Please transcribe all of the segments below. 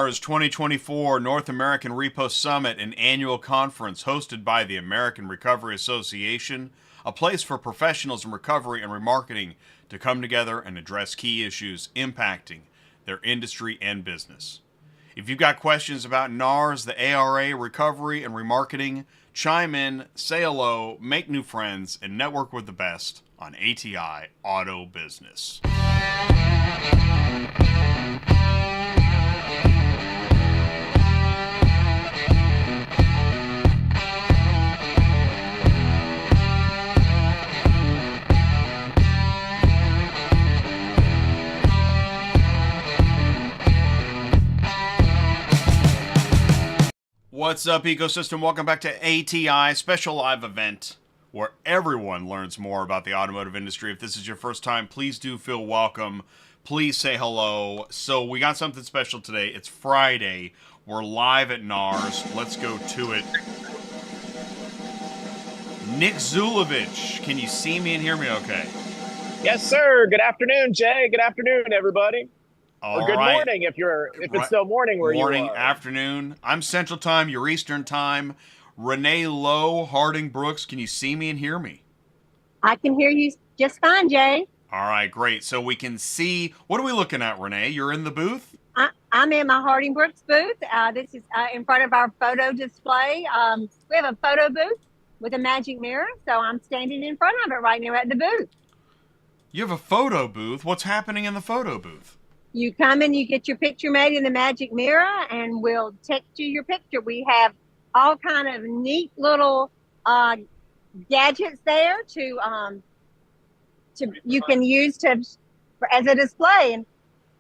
NARS 2024 North American Repo Summit, an annual conference hosted by the American Recovery Association, a place for professionals in recovery and remarketing to come together and address key issues impacting their industry and business. If you've got questions about NARS, the ARA, recovery, and remarketing, chime in, say hello, make new friends, and network with the best on ATI Auto Business. What's up, ecosystem? Welcome back to ATI special live event where everyone learns more about the automotive industry. If this is your first time, please do feel welcome. Please say hello. So we got something special today. It's Friday. We're live at NARS. Let's go to it. Nick Zulovich, can you see me and hear me okay? Yes, sir. Good afternoon, Jay. Good afternoon, everybody. All or good right. morning if it's still morning where you are. Morning, afternoon. I'm Central Time, you're Eastern Time. Renee Low, Harding Brooks, can you see me and hear me? I can hear you just fine, Jay. All right, great. So we can see, what are we looking at, Renee? You're in the booth? I'm in my Harding Brooks booth. This is in front of our photo display. We have a photo booth with a magic mirror, so I'm standing in front of it right now at the booth. You have a photo booth? What's happening in the photo booth? You come and you get your picture made in the magic mirror, and we'll text you your picture. We have all kind of neat little gadgets there to you can use as a display. And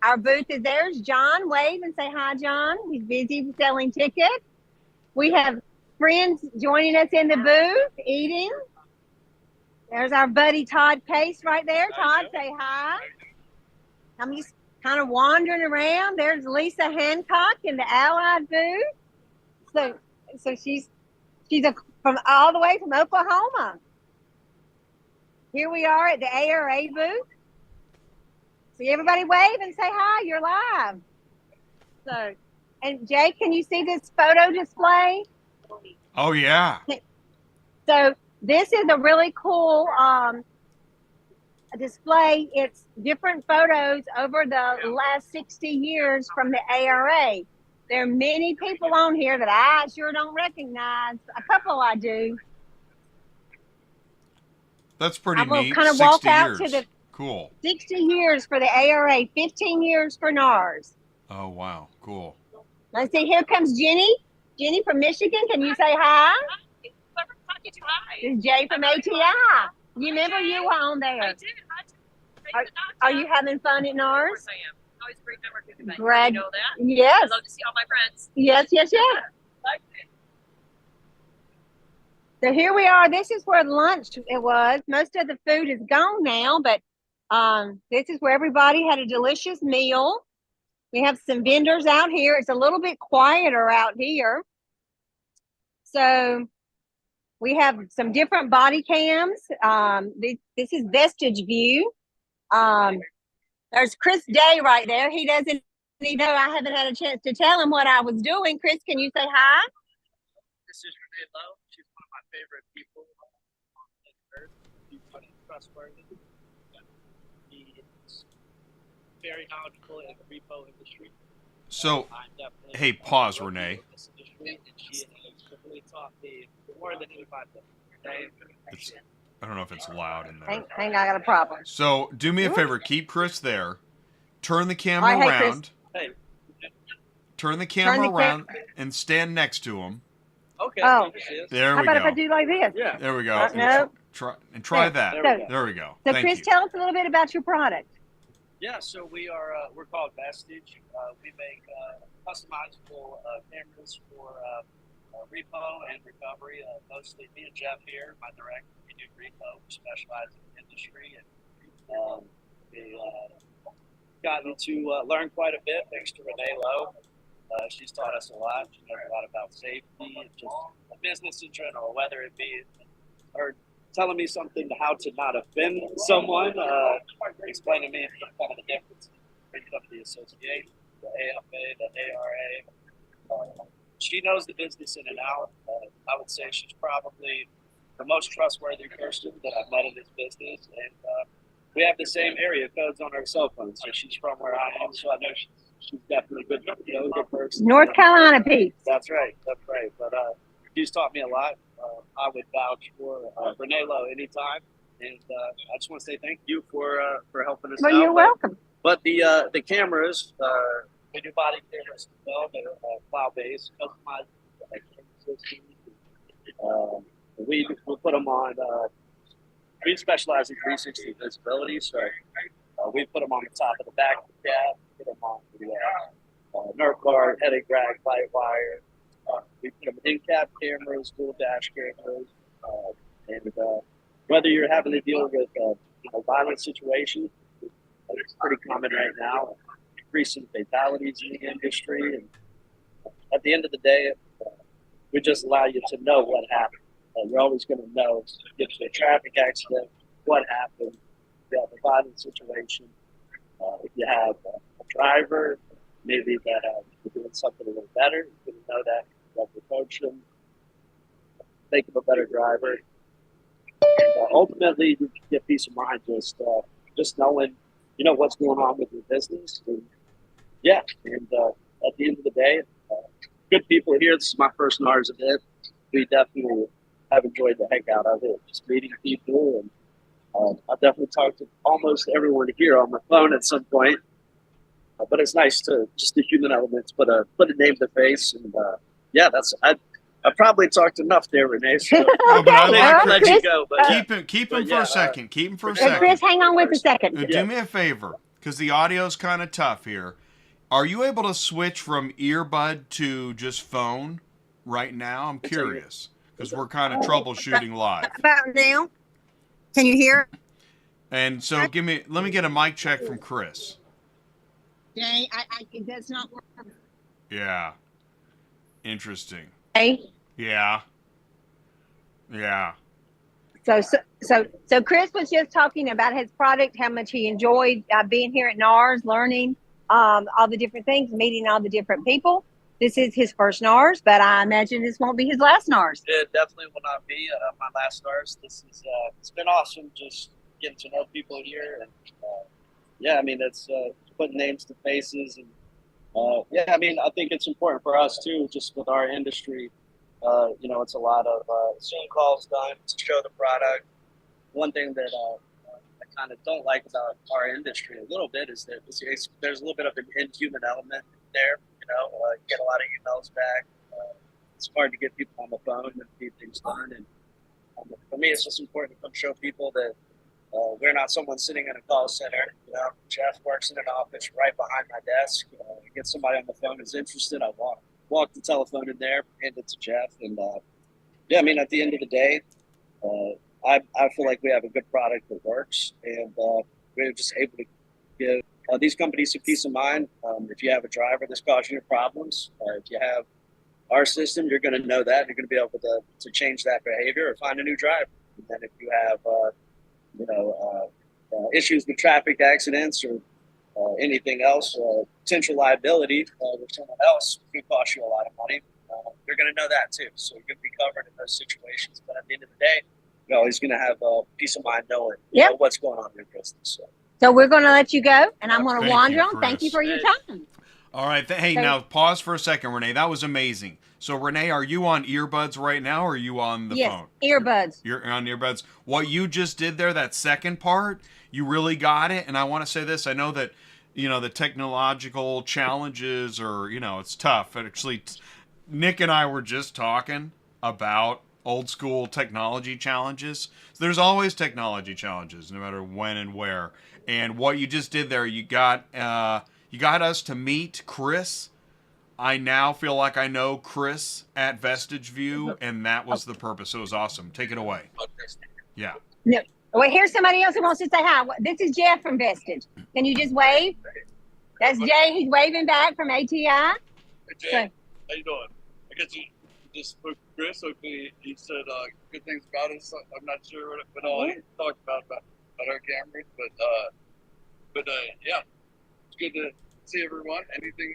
our booth is there's John. Wave and say hi, John. He's busy selling tickets. We have friends joining us in the booth eating. There's our buddy Todd Pace right there. Todd, say hi. I'm just kind of wandering around. There's Lisa Hancock in the Allied booth. So she's from all the way from Oklahoma. Here we are at the ARA booth. See everybody wave and say hi. You're live. So, and Jay, can you see this photo display? Oh yeah. So this is a really cool display. It's different photos over the last 60 years from the ARA. There are many people on here that I sure don't recognize. A couple I do. That's pretty neat. I will kind of walk out to the cool. 60 years for the ARA, 15 years for NARS. Oh wow, cool. Let's see, here comes Jenny. Jenny from Michigan, can you say hi? This is Jay from ATI. You remember you were on there? I did. Are you having fun at NARS? Of course I am. Always a great time working with you. Greg, You know that? yes. I love to see all my friends. Yes. So here we are. This is where lunch it was. Most of the food is gone now, but this is where everybody had a delicious meal. We have some vendors out here. It's a little bit quieter out here. So we have some different body cams. This is Vestige View. There's Chris Day right there. He doesn't even know. I haven't had a chance to tell him what I was doing. Chris, can you say hi? This is Renee Low. She's one of my favorite people on earth. She's funny, trustworthy. She's very knowledgeable in the repo industry. So, hey, pause, Renee. And she has really taught me more than anybody. I don't know if it's loud in there. Hang on, I got a problem. So, do me a favor. Keep Chris there. Turn the camera around. Hey. Turn the camera around and stand next to him. Okay. Oh. There How we about go. if I do like this? Yeah. There we go. No. Try that. There we go. So Thank Chris, you. tell us a little bit about your product. Yeah, so we're called Vestige. We make customizable cameras for repo and recovery. Mostly me and Jeff here, my director, we do repo. We specialize in the industry, and we gotten to learn quite a bit thanks to Renee Low. She's taught us a lot. She knows a lot about safety and just business in general, whether it be her telling me something how to not offend someone, explaining to me kind of the difference in the association, the AFA, the ARA. She knows the business in and out. I would say she's probably the most trustworthy person that I've met in this business. And we have the same area codes on our cell phones. So she's from where I am, so I know she's definitely a good person. North Carolina peeps. That's right. But she's taught me a lot. I would vouch for Renee Low anytime. And I just want to say thank you for helping us out. Well, you're welcome. But the cameras, we do body cameras as well. They're cloud-based, customized camera systems. We put them on. We specialize in 360 visibility, so we put them on the top of the back of the cab. Put them on the nerf guard, headache rag, light wire. We put them in cab cameras, dual dash cameras, and whether you're having to deal with violent situations, it's pretty common right now. Increasing fatalities in the industry, and at the end of the day, we just allow you to know what happened. You're always going to know if it's a traffic accident, what happened. If you have a violent situation, if you have a driver, maybe that you're doing something a little better, you can know that. You have to coach them, make them a better driver. And ultimately, you get peace of mind just knowing, what's going on with your business. And at the end of the day, good people here. This is my first NARS event. We definitely have enjoyed the heck out of it, just meeting people. And I definitely talked to almost everyone here on my phone at some point. But it's nice to just the human elements, put a name to face. And I probably talked enough there, Renee. So but I like let you go. But keep him for a second. Keep him for a Hey, second. Chris, hang on with a second. Do me a favor, because the audio's kind of tough here. Are you able to switch from earbud to just phone right now? I'm curious, because we're kind of troubleshooting live. About now? Can you hear? And so let me get a mic check from Chris. Jay, it does not work. Yeah. Interesting. Hey. Yeah. So Chris was just talking about his product, how much he enjoyed being here at NARS, learning all the different things, meeting all the different people. This is his first NARS, but I imagine this won't be his last NARS. It definitely will not be my last NARS. This is it's been awesome just getting to know people here, and it's putting names to faces, and I think it's important for us too, just with our industry. It's a lot of Zoom calls done to show the product. One thing that I kind of don't like about our industry a little bit is that there's a little bit of an inhuman element there. Get a lot of emails back. It's hard to get people on the phone and get things done. And for me, it's just important to come show people that we're not someone sitting in a call center. Jeff works in an office right behind my desk. Get somebody on the phone who's interested. I walk the telephone in there, hand it to Jeff, and at the end of the day, I feel like we have a good product that works, and we're just able to give these companies some peace of mind. If you have a driver that's causing you problems, if you have our system, you're going to know that. You're going to be able to change that behavior or find a new driver. And then if you have issues with traffic accidents or anything else, potential liability with someone else could cost you a lot of money. You're going to know that too. So you're going to be covered in those situations. But at the end of the day, you're always going to have peace of mind knowing what's going on in your business. So we're going to let you go, and I'm going to Thank wander you, on. Thank you for your time. All right. Now pause for a second, Renee. That was amazing. So, Renee, are you on earbuds right now, or are you on the phone? Yes, earbuds. You're on earbuds. What you just did there, that second part, you really got it. And I want to say this. I know that, the technological challenges are, it's tough. Actually, Nick and I were just talking about old school technology challenges. So there's always technology challenges, no matter when and where. And what you just did there, you got us to meet Chris. I now feel like I know Chris at Vestige View, and that was the purpose. It was awesome. Take it away. Yeah. No. Well, here's somebody else who wants to say hi. This is Jeff from Vestige. Can you just wave? That's Jay. He's waving back from ATI. Hey, Jay, how you doing? I guess you just spoke to Chris. Hopefully, he said good things about us. I'm not sure what all he talked about our cameras, but it's good to see everyone. Anything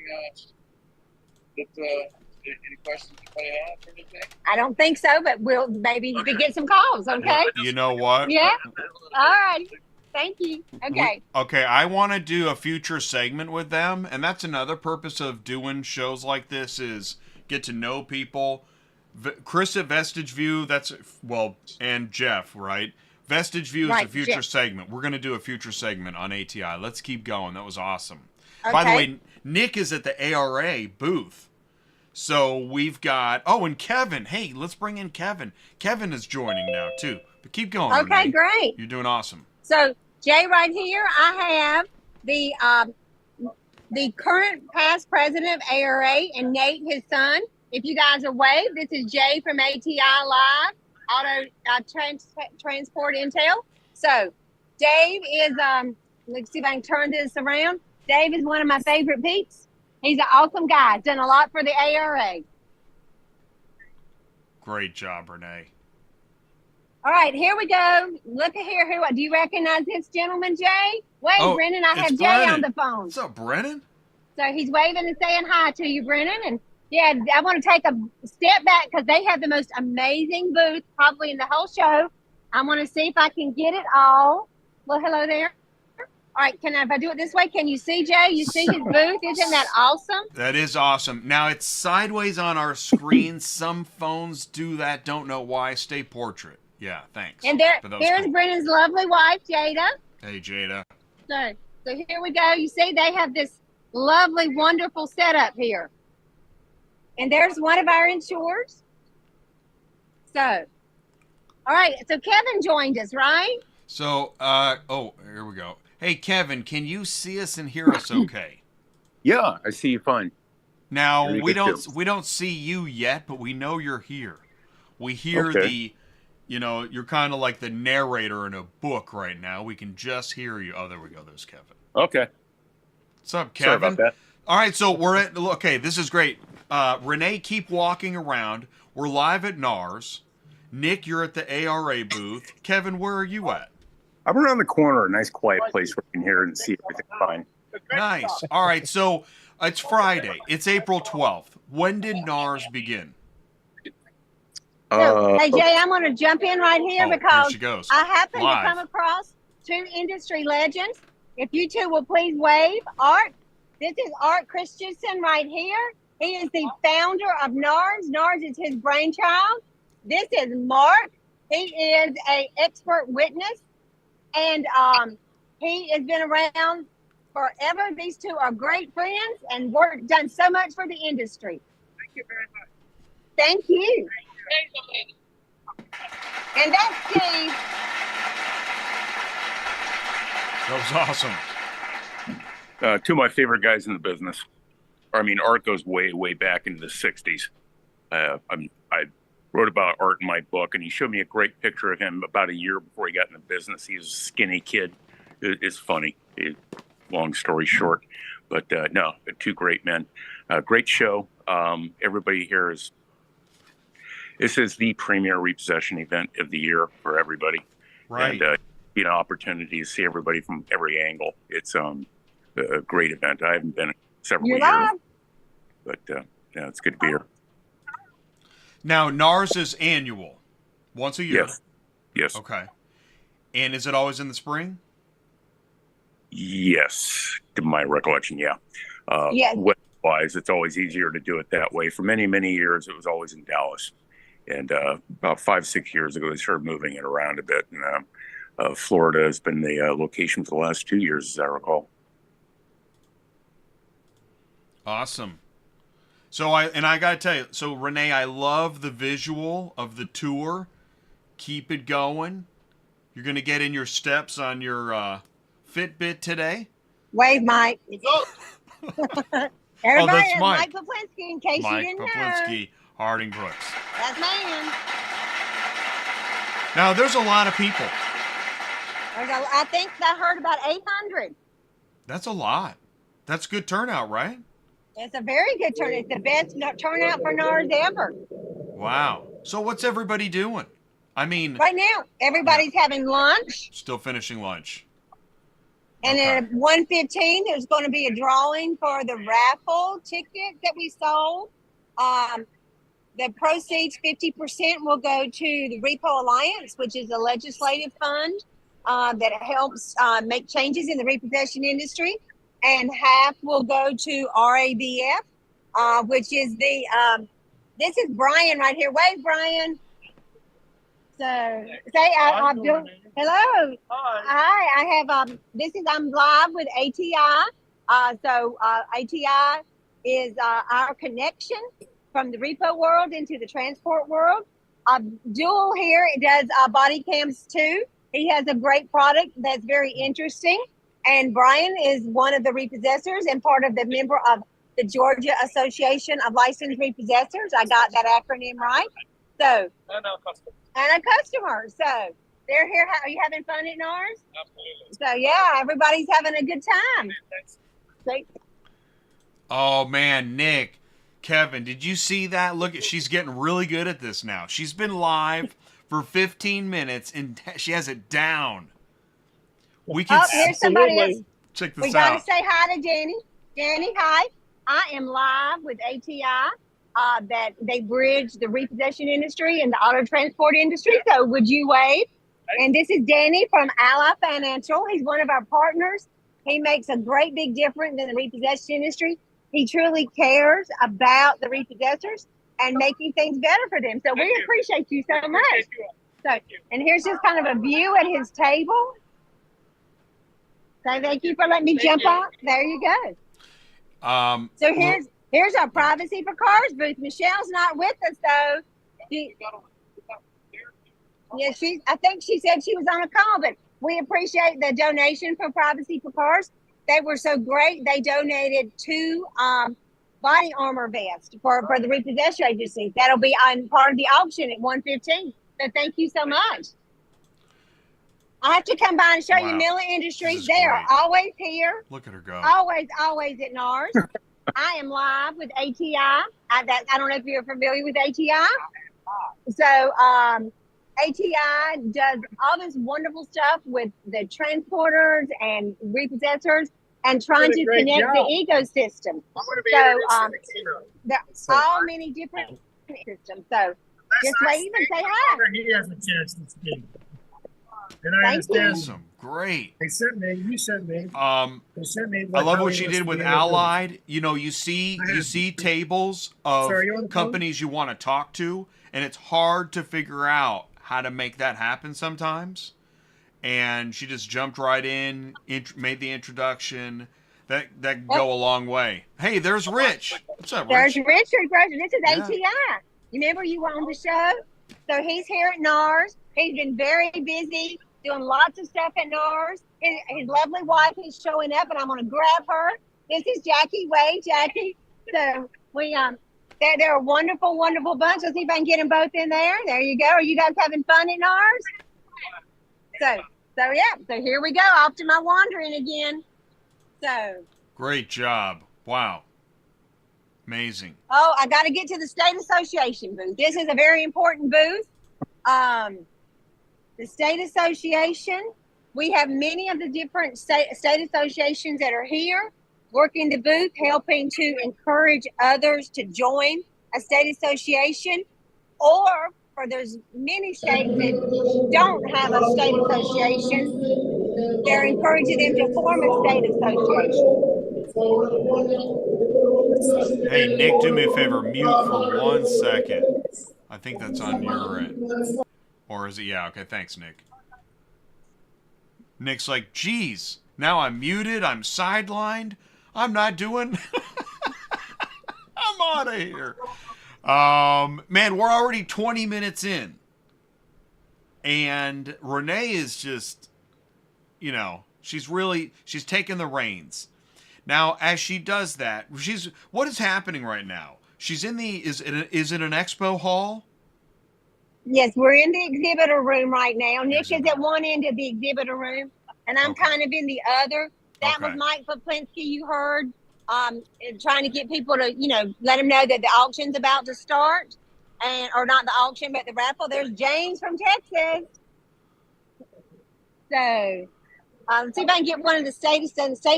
any questions you may have or anything? I don't think so, but we'll maybe we could get some calls. Okay. You know what? Yeah. All right. Thank you. Okay. Okay, I want to do a future segment with them, and that's another purpose of doing shows like this is get to know people. Chris at Vestige View, and Jeff, right? Vestige View is Right, a future Jeff. segment. We're going to do a future segment on ATI. Let's keep going. That was awesome. Okay. By the way, Nick is at the ARA booth. So we've got, and Kevin. Hey, let's bring in Kevin. Kevin is joining now, too. But keep going, Okay, Renee. great. You're doing awesome. So Jay, right here, I have the current past president of ARA and Nate, his son. If you guys are wave, this is Jay from ATI Live, Auto Transport Intel. So Dave is, let's see if I can turn this around. Dave is one of my favorite peeps. He's an awesome guy. Done a lot for the ARA. Great job, Renee. All right, here we go. Look at here. Do you recognize this gentleman, Jay? Wait, Brennan, I have it's Jay on Brennan. the phone. What's up, Brennan? So he's waving and saying hi to you, Brennan. And yeah, I want to take a step back because they have the most amazing booth probably in the whole show. I want to see if I can get it all. Well, hello there. All right, if I do it this way, can you see, Jay? You see his booth? Isn't that awesome? That is awesome. Now, it's sideways on our screen. Some phones do that. Don't know why. Stay portrait. Yeah, thanks. And But that was there's cool. Brennan's lovely wife, Jada. Hey, Jada. So here we go. You see, they have this lovely, wonderful setup here. And there's one of our insurers. So, all right. So Kevin joined us, right? So, here we go. Hey, Kevin, can you see us and hear us okay? Yeah, I see you fine. Now, Very we good, don't see you yet, but we know you're here. We hear Okay. you're kind of like the narrator in a book right now. We can just hear you. Oh, there we go. There's Kevin. Okay. What's up, Sorry Kevin? about that. All right, so okay, this is great. Renee, keep walking around. We're live at NARS. Nick, you're at the ARA booth. Kevin, where are you at? I'm around the corner, a nice quiet place where you can hear and see everything fine. Nice. All right, so it's Friday. It's April 12th. When did NARS begin? So, hey, Jay, I'm going to jump in right here Here because she goes. I happen Live. to come across two industry legends. If you two will please wave. Art, this is Art Christensen right here. He is the founder of NARS. NARS is his brainchild. This is Mark. He is an expert witness, and he has been around forever. These two are great friends and done so much for the industry. Thank you very much. Thank you. And that's Steve. That was awesome. Two of my favorite guys in the business. Art goes way, way back into the 60s. I wrote about Art in my book, and he showed me a great picture of him about a year before he got in the business. He was a skinny kid. It's funny. Long story short. But no, two great men. Great show. Everybody here this is the premier repossession event of the year for everybody. Right. And, opportunity to see everybody from every angle. It's a great event. I haven't been in several You're years, live. but it's good to be here. Now, NARS is annual, once a year. Yes. Okay. And is it always in the spring? Yes, to my recollection, yeah. Yes. Weather-wise, it's always easier to do it that way. For many, many years, it was always in Dallas. And about 5-6 years ago, they started moving it around a bit. And Florida has been the location for the last 2 years, as I recall. Awesome. So I got to tell you, so Renee, I love the visual of the tour. Keep it going. You're going to get in your steps on your Fitbit today. Wave, Mike. Everybody, that's it's Mike. Mike Poplinski, in case Mike you didn't know. Poplinski, Harding Brooks. That's man. Now, there's a lot of people. I think I heard about 800. That's a lot. That's good turnout, right? It's a very good turnout. It's the best turnout for NARS ever. Wow. So what's everybody doing? I mean, Right now, everybody's having lunch. still finishing lunch. And Okay. at 1:15, there's going to be a drawing for the raffle ticket that we sold. The proceeds, 50% will go to the Repo Alliance, which is a legislative fund that helps make changes in the repossession industry. And half will go to RABF, which is this is Brian right here. Wave, Brian. So say, hello. Hi, I have, I'm live with ATI. ATI is our connection from the repo world into the transport world. Jewel here does body cams too. He has a great product that's very interesting. And Brian is one of the repossessors and part of the member of the Georgia Association of Licensed Repossessors. I got that acronym right. So, and a customer. So they're here. Are you having fun at NARS? Absolutely. So yeah, everybody's having a good time. Oh man, Nick, Kevin, did you see that? Look, she's getting really good at this now. She's been live for 15 minutes and she has it down. We can Here's somebody else. check this We got to out. say hi to Danny. Danny, hi. I am live with ATI. That they bridge the repossession industry and the auto transport industry. So would you wave? And this is Danny from Ally Financial. He's one of our partners. He makes a great big difference in the repossession industry. He truly cares about the repossessors and making things better for them. So we appreciate you so much. So, and here's just kind of a view at his table. So thank you for letting me jump on. There you go. So here's our Privacy for Cars booth. Michelle's not with us though. I think she said she was on a call, but we appreciate the donation for Privacy for Cars. They were so great. They donated 2 body armor vests for the repossession agency. That'll be on part of the auction at 1:15. So thank you so much. I have to come by and show you Miller Industries. They are always here. Look at her go. Always at NARS. I am live with ATI. I don't know if you're familiar with ATI. So ATI does all this wonderful stuff with the transporters and repossessors and trying to connect the ecosystem. So there's all many different systems. So just wave and say hi. He has a chance to speak. And I Thank understand. Awesome. Great. They sent me. You sent me. They sent me. I love what she did with Allied. You know, you see tables of companies you want to talk to, and it's hard to figure out how to make that happen sometimes. And she just jumped right in, made the introduction. That can go a long way. Hey, there's Rich. What's up, Rich? There's Richard. This is ATI. You remember you were on the show? So he's here at NARS. He's been very busy doing lots of stuff at NARS. His lovely wife is showing up, and I'm going to grab her. This is Jackie. Wait, Jackie. So we they're a wonderful, wonderful bunch. Let's see if I can get them both in there. There you go. Are you guys having fun at NARS? So yeah. So here we go. Off to my wandering again. So Great job. Wow. Amazing. Oh, I got to get to the state association booth. This is a very important booth. The state association, we have many of the different state associations that are here working the booth, helping to encourage others to join a state association, or for those many states that don't have a state association, they're encouraging them to form a state association. Hey, Nick, do me a favor. Mute for 1 second. I think that's on your end. Or is it? Yeah, okay. Thanks, Nick. Nick's like, geez, now I'm muted. I'm sidelined. I'm not doing... I'm out of here. Man, we're already 20 minutes in. And Renee is just, you know, she's taking the reins. Now, as she does that, what is happening right now? She's in is it an expo hall? Yes, we're in the exhibitor room right now. Nick is at one end of the exhibitor room, and I'm kind of in the other. That was Mike Poplinski, you heard, trying to get people to, let them know that the auction's about to start, or not the auction, but the raffle. There's James from Texas. So, See if I can get one of the state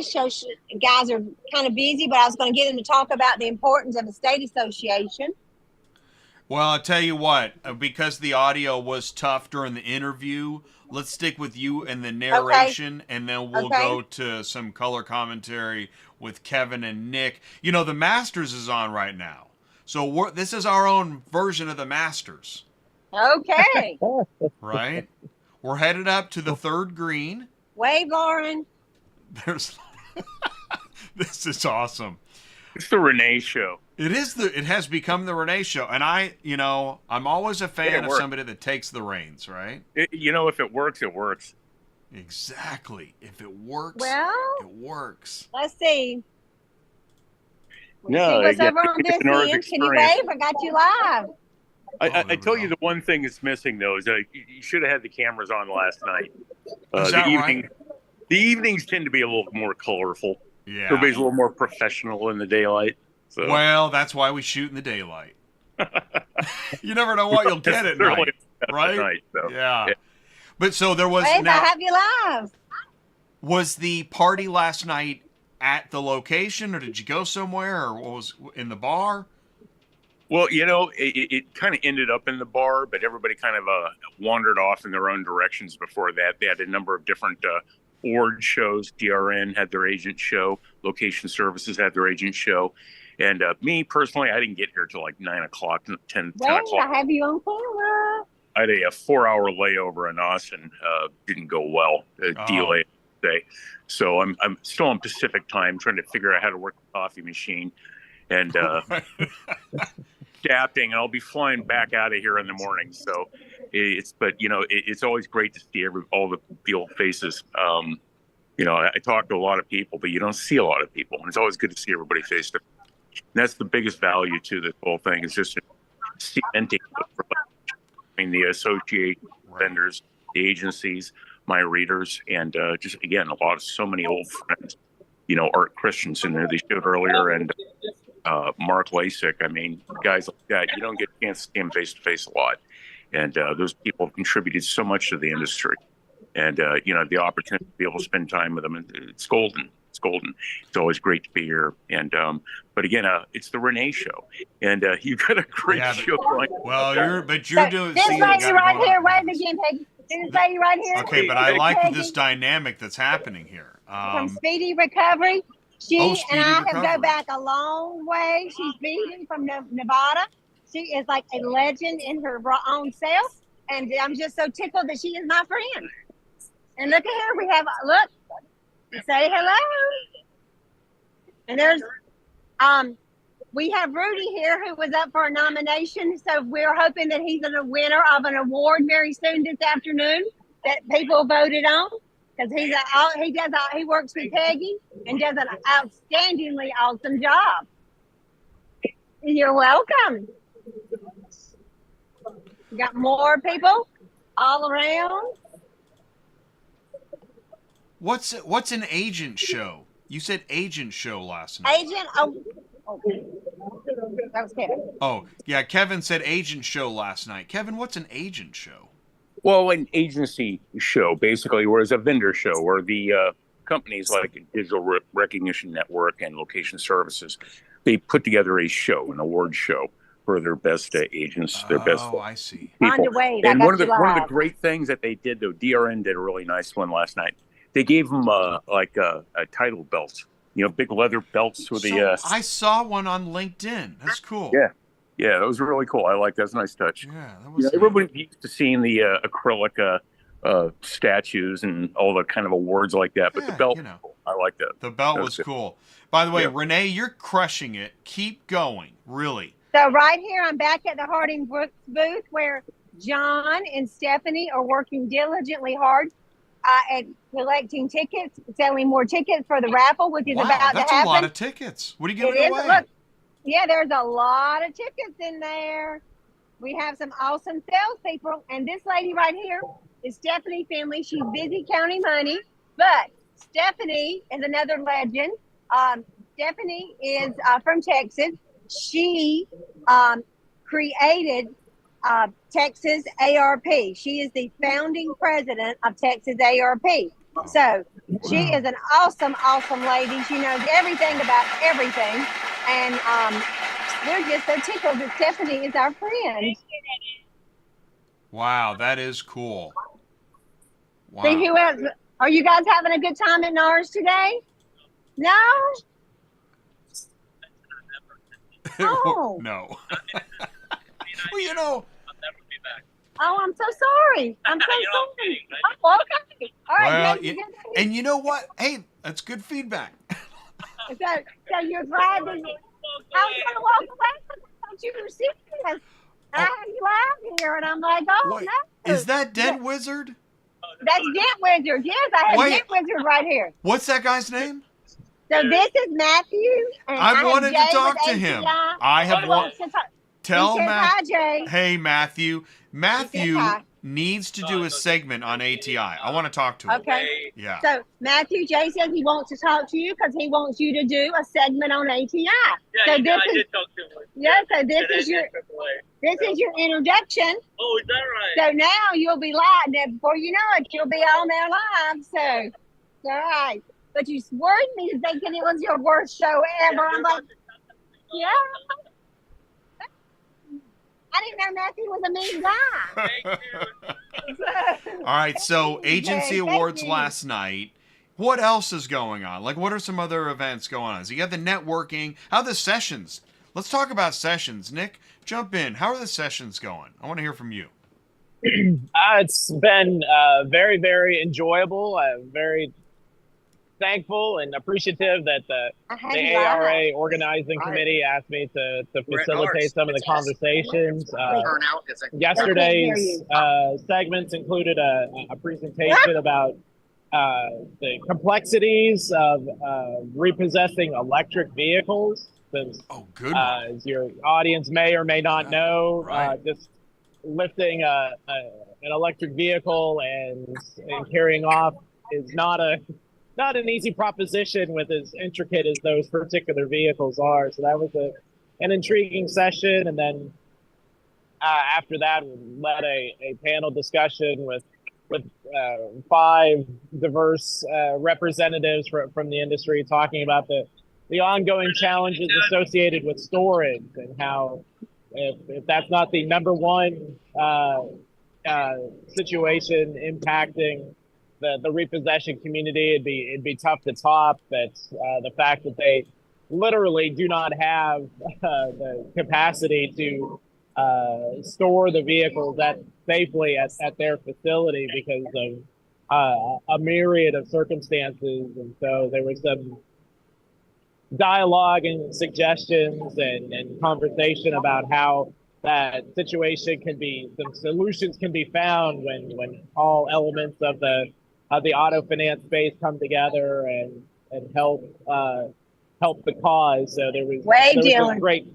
show guys are kind of busy, but I was going to get them to talk about the importance of a state association. Well, I'll tell you what, because the audio was tough during the interview, let's stick with you and the narration, and then we'll go to some color commentary with Kevin and Nick. You know, the Masters is on right now. So this is our own version of the Masters. Okay. Right? We're headed up to the third green. Wave, Lauren. This is awesome. It's the Renee show. It has become the Renee show. And I'm always a fan of somebody that takes the reins, right? If it works, it works. Exactly. If it works, it works. Let's see. No, what's over on this end. Can you wave? I got you live. I tell you, the one thing that's missing, though, is you should have had the cameras on last night. Is that right? The evenings tend to be a little more colorful. Yeah. Everybody's a little more professional in the daylight. So. Well, that's why we shoot in the daylight. You never know what you'll get at night, right? Night, so. Yeah. But so there was. Wave, I have you live. Was the party last night at the location, or did you go somewhere, or what was in the bar? Well, it kind of ended up in the bar, but everybody kind of wandered off in their own directions before that. They had a number of different award shows. DRN had their agent show. Location Services had their agent show. And me, personally, I didn't get here till like 9 o'clock, 10 o'clock. I have you on camera. I had a 4-hour layover in Austin. Didn't go well. Delay today. So I'm still on Pacific time, trying to figure out how to work the coffee machine. And adapting, and I'll be flying back out of here in the morning. So it's always great to see all the old faces. I talk to a lot of people, but you don't see a lot of people, and it's always good to see everybody face to face. And that's the biggest value to this whole thing, is just cementing between the associate vendors, the agencies, my readers, and just again so many old friends. Art Christensen, who they showed earlier, and Mark Lasik. I mean, guys like that, you don't get a chance to see them face to face a lot. And those people have contributed so much to the industry. And, the opportunity to be able to spend time with them, it's golden. It's golden. It's always great to be here. And, but again, it's the Renee show. And you've got a great show going. Well, you're doing this lady right here, wave again, Peggy. This lady right here. Okay, but I like this dynamic that's happening here. From Speedy Recovery. She Speedy and I Recovery. have go back a long way. She's Speedy from Nevada. She is like a legend in her own self. And I'm just so tickled that she is my friend. And look at her. We have, say hello. And there's, we have Rudy here who was up for a nomination. So we're hoping that he's a winner of an award very soon this afternoon that people voted on. Because he works with Peggy and does an outstandingly awesome job. You're welcome. We got more people all around. What's an agent show? You said agent show last night. Agent. Oh, that was Kevin. Oh, yeah. Kevin said agent show last night. Kevin, what's an agent show? Well, an agency show, basically, whereas a vendor show, where the companies like Digital Recognition Network and Location Services, they put together a show, an award show for their best agents, their best people. I see. And one of the great things that they did, though, DRN did a really nice one last night. They gave them a title belt, big leather belts with I saw one on LinkedIn. That's cool. Yeah, that was really cool. I like that. That's a nice touch. Yeah, that was. Everybody used to seeing the acrylic statues and all the kind of awards like that, but the belt, was cool. I like that. The belt was cool. By the way, Renee, you're crushing it. Keep going, really. So right here, I'm back at the Harding Brooks booth where John and Stephanie are working diligently hard at collecting tickets, selling more tickets for the raffle, which is about to happen. That's a lot of tickets. What are you giving away? Look, yeah, there's a lot of tickets in there. We have some awesome salespeople. And this lady right here is Stephanie Finley. She's busy counting money, but Stephanie is another legend. Stephanie is from Texas. She created Texas ARP. She is the founding president of Texas ARP. So She is an awesome, awesome lady. She knows everything about everything. And we're just so tickled that Stephanie is our friend. Wow, that is cool. Wow. See who else? Are you guys having a good time at NARS today? No? Oh. No. Well, you know. I'll never be back. Oh, I'm so sorry. I'm so You know, I'm sorry. kidding, right? Oh, okay. All right. Well, Jake, and you know what? Hey, that's good feedback. so you're glad that I was going to walk away because I thought you were serious. I had you out here, and I'm like, oh, Wait, no. is that Dent Wizard? That's Dent Wizard. Yes, I have Wait. Dent Wizard right here. What's that guy's name? So this is Matthew. And I I've have wanted to Jay talk with to ATI. him. I have He wanted. wants to talk. Tell He says, Matt. hi, Jay. Hey, Matthew. Matthew hi. needs to do a segment on ATI. I want to talk to him. Okay. Yeah. So Matthew, Jay says he wants to talk to you because he wants you to do a segment on ATI. Yeah, so I this is did talk to him. yeah. So this is your introduction. Oh, is that right? So now you'll be live. Now, before you know it, you'll be on there live. So, all right. But you worried me thinking it was your worst show ever. I'm like, yeah. I didn't know Matthew was a mean guy. All right. So agency Thank awards you. last night. What else is going on? Like, what are some other events going on? So you got the networking. How are the sessions? Let's talk about sessions. Nick, jump in. How are the sessions going? I want to hear from you. It's been very, very enjoyable. Very thankful and appreciative that the ARA organizing committee asked me to facilitate some of the conversations. Yesterday's segments included a presentation about the complexities of repossessing electric vehicles. Since, Oh, good. as your audience may or may not know, right. just lifting an electric vehicle and carrying off is not an easy proposition with as intricate as those particular vehicles are. So that was an intriguing session. And then after that, we led a panel discussion with 5 diverse representatives from the industry talking about the ongoing challenges associated with storage and how if that's not the number one situation impacting the repossession community, it'd be tough to top. That the fact that they literally do not have the capacity to store the vehicles safely at their facility because of a myriad of circumstances. And so there was some dialogue and suggestions and conversation about how that situation some solutions can be found when all elements of the auto finance space come together and help the cause. So there was a great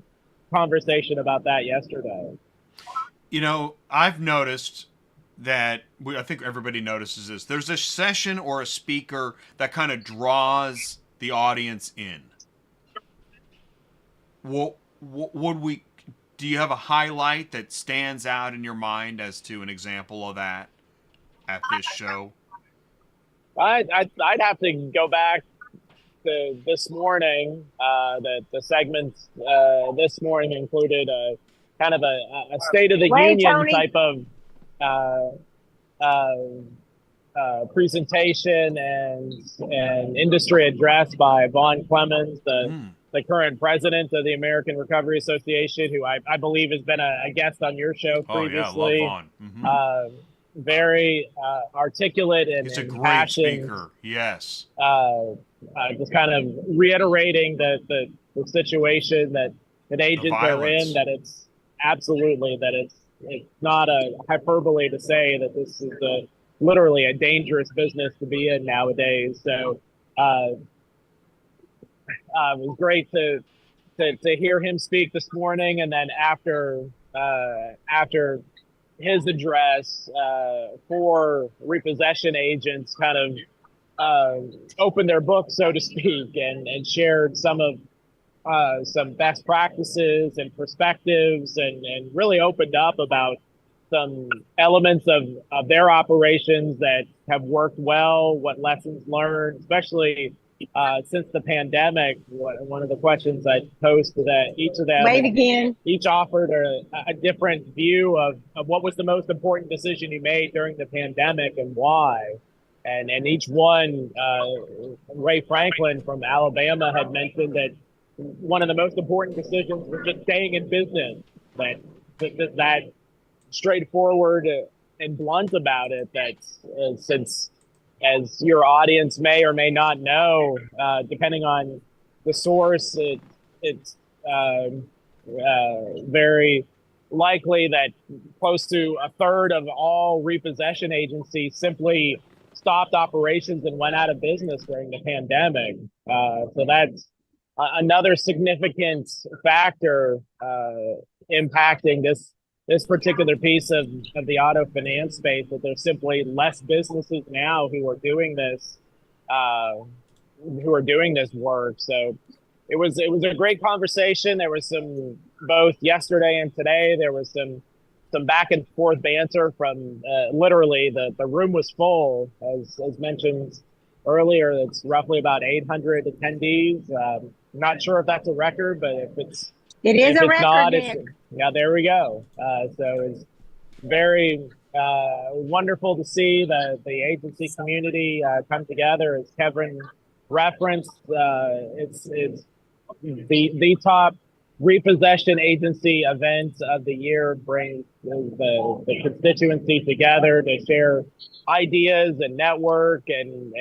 conversation about that yesterday. You know, I've noticed that I think everybody notices this. There's a session or a speaker that kind of draws the audience in. Do you have a highlight that stands out in your mind as to an example of that at this show? I'd have to go back to this morning. The segments this morning included a kind of a State of the Union Tony. type of presentation and industry address by Vaughn Clemens, the current president of the American Recovery Association, who I believe has been a guest on your show previously. Oh, yeah, I love Vaughn. Very articulate and He's a great impassioned, speaker. Yes. just kind of reiterating the situation that agents are in, that it's absolutely, that it's not a hyperbole to say that this is literally a dangerous business to be in nowadays. So it was great to hear him speak this morning, and then after his address, 4 repossession agents kind of opened their book, so to speak, and shared some best practices and perspectives, and really opened up about some elements of their operations that have worked well, what lessons learned, especially since the pandemic. One of the questions I posed to that each of them, Wait again. each offered a different view of what was the most important decision you made during the pandemic and why. And each one, Ray Franklin from Alabama had mentioned that one of the most important decisions was just staying in business. That straightforward and blunt about it. That since, as your audience may or may not know, depending on the source, it's very likely that close to a third of all repossession agencies simply stopped operations and went out of business during the pandemic. So that's another significant factor impacting this particular piece of the auto finance space, that there's simply less businesses now who are doing this work. So it was a great conversation. There was some, both yesterday and today, there was some back and forth banter from literally the room was full, as mentioned earlier. It's roughly about 800 attendees. Not sure if that's a record, but if it's a record, not, Nick. yeah, there we go. So it's very wonderful to see the agency community come together. As Kevin referenced, it's the top repossession agency event of the year. Brings the constituency together to share ideas and network and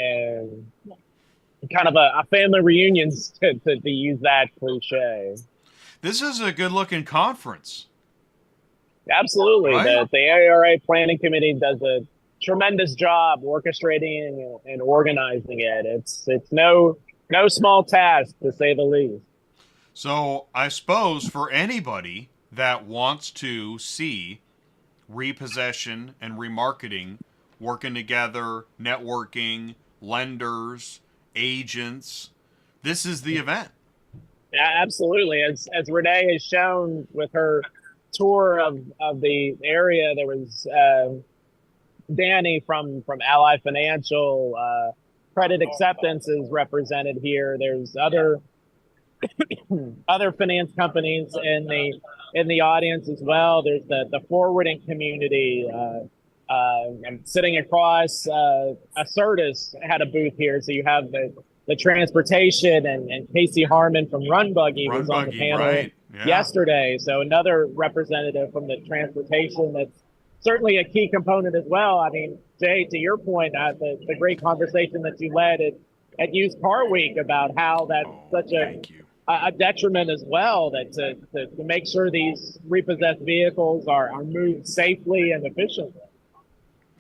kind of a family reunion, to use that cliche. This is a good-looking conference. Absolutely. Right? The ARA Planning Committee does a tremendous job orchestrating and organizing it. It's no small task, to say the least. So I suppose for anybody that wants to see repossession and remarketing working together, networking, lenders, agents, this is the event. Yeah, absolutely. As Renee has shown with her tour of the area, there was Danny from Ally Financial, Credit Acceptance is represented here. There's other finance companies in the audience as well. There's the forwarding community. I'm sitting across, Assertus had a booth here, so you have the transportation, and Casey Harmon from Run Buggy was on the panel right? Yeah. yesterday. So another representative from the transportation, that's certainly a key component as well. I mean, Jay, to your point, the great conversation that you led at Used Car Week about how that's such a detriment as well, that to make sure these repossessed vehicles are moved safely and efficiently.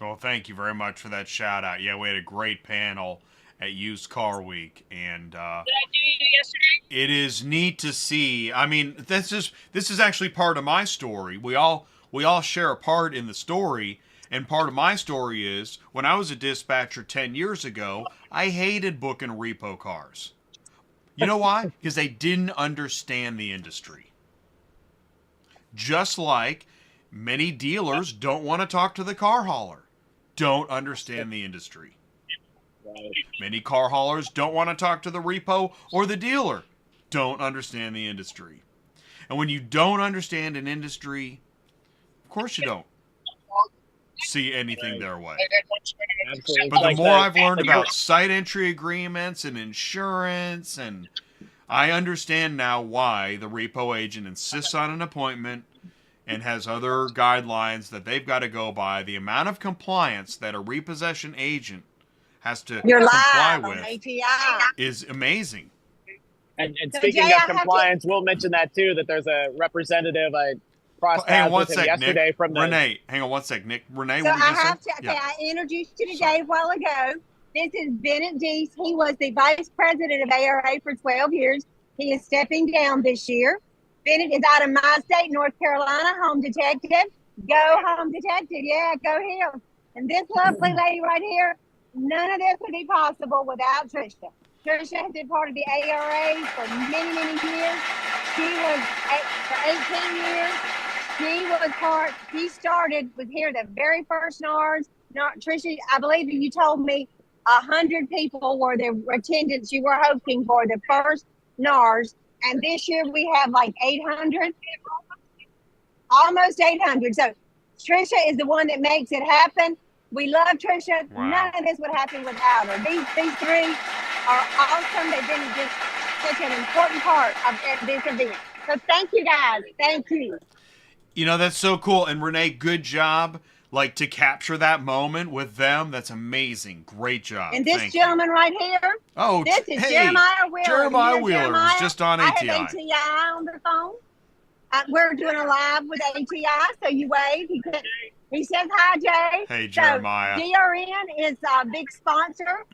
Well, thank you very much for that shout out. Yeah, we had a great panel at Used Car Week, and Did I do you yesterday? it is neat to see. I mean, this is actually part of my story. We all share a part in the story, and part of my story is when I was a dispatcher 10 years ago, I hated booking repo cars. You know why? Because they didn't understand the industry. Just like many dealers don't want to talk to the car hauler, don't understand the industry. Many car haulers don't want to talk to the repo or the dealer, don't understand the industry. And when you don't understand an industry, of course you don't see anything their way. Absolutely. But the Like more that- I've learned about site entry agreements and insurance, and I understand now why the repo agent insists on an appointment and has other guidelines that they've got to go by. The amount of compliance that a repossession agent has to You're comply live on with ATI. is amazing. And So, speaking Jay, I of have to- compliance, we'll mention that too, that there's a representative I crossed Hang on paths one with him sec, yesterday Nick. from the Renee, hang on one sec, Nick. Renee, So what I did you have say? to, okay, I introduced you to Jay a while ago. This is Bennett Deese. He was the vice president of ARA for 12 years. He is stepping down this year. Bennett is out of my state, North Carolina, home detective. Go home detective. Yeah, go him. And this lovely lady right here, none of this would be possible without Tricia. Tricia has been part of the ARA for many, many years. She was for 18 years. She started with here the very first NARS. Tricia, I believe you told me 100 people were the attendance you were hoping for the first NARS. And this year we have like 800, almost 800. So Tricia is the one that makes it happen. We love Tricia. Wow. None of this would happen without her. These three are awesome. They've been just such an important part of this event. So thank you guys. Thank you. You know, that's so cool. And Renee, good job. Like, to capture that moment with them, that's amazing. Great job. And this Thank gentleman right here, oh, this is hey, Jeremiah Wheeler. Jeremiah Wheeler was just on ATI. I have ATI on the phone. We're doing a live with ATI, so you wave. He says hi, Jay. Hey, Jeremiah. So DRN is a big sponsor.